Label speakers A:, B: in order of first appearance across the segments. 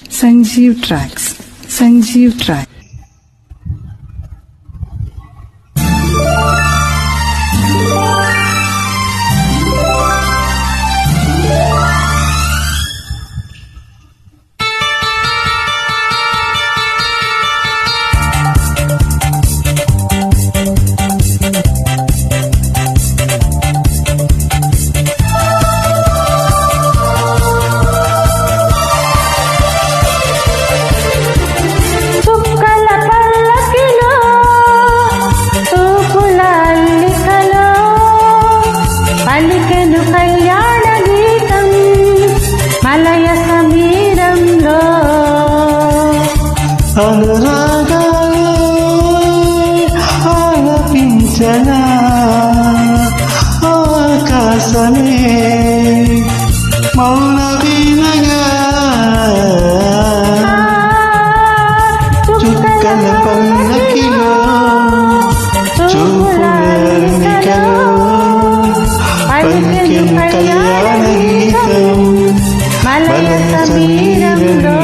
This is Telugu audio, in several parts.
A: Sanjeev Tracks. Sanjeev Tracks.
B: పలికెను కళ్యాణ గీతం మలయ సమీరంలో
C: అనురాగాలే ఆలపించనా ఆకాశమే మౌన వీణగా చుక్కల పల్లకిలో చూపులర్నికలో పలికెను కళ్యాణ గీతం మలయ సమీరంలో.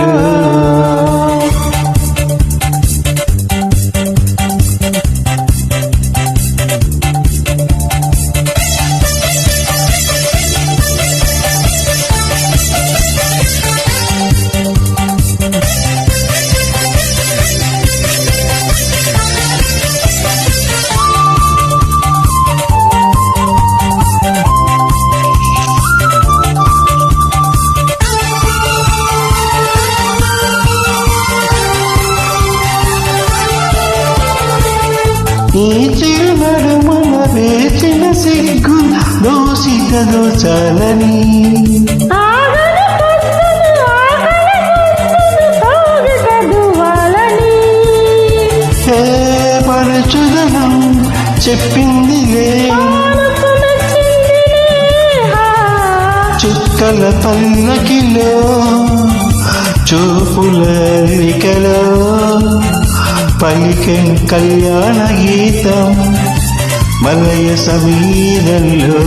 C: ఈ చిరునడు మన వేచిన సిగ్గు దోసిగదో చాలని ఏ పరచుదనం చెప్పిందిలే చుక్కల పల్లకిలో చూపులరికలో పలికెను కళ్యాణ గీతం మలయ సమీరంలో.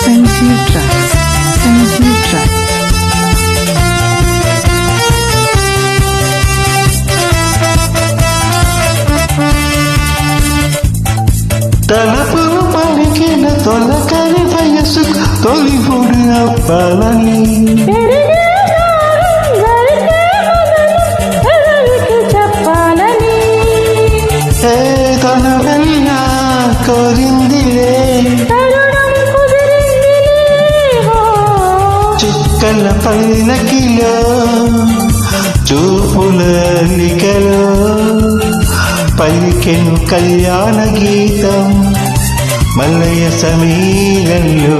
A: Sanjeev Tracks. Sanjeev Tracks.
C: తలపులు పలికిన తొలకరి వయసు తొలిపుడు అప్పాలని ఏ తను వెళ్ళా కోరిందిలే చుక్కల పల్లకిలో చూపులలికలో పలికెను కళ్యాణ గీతం మలయ సమీరంలో.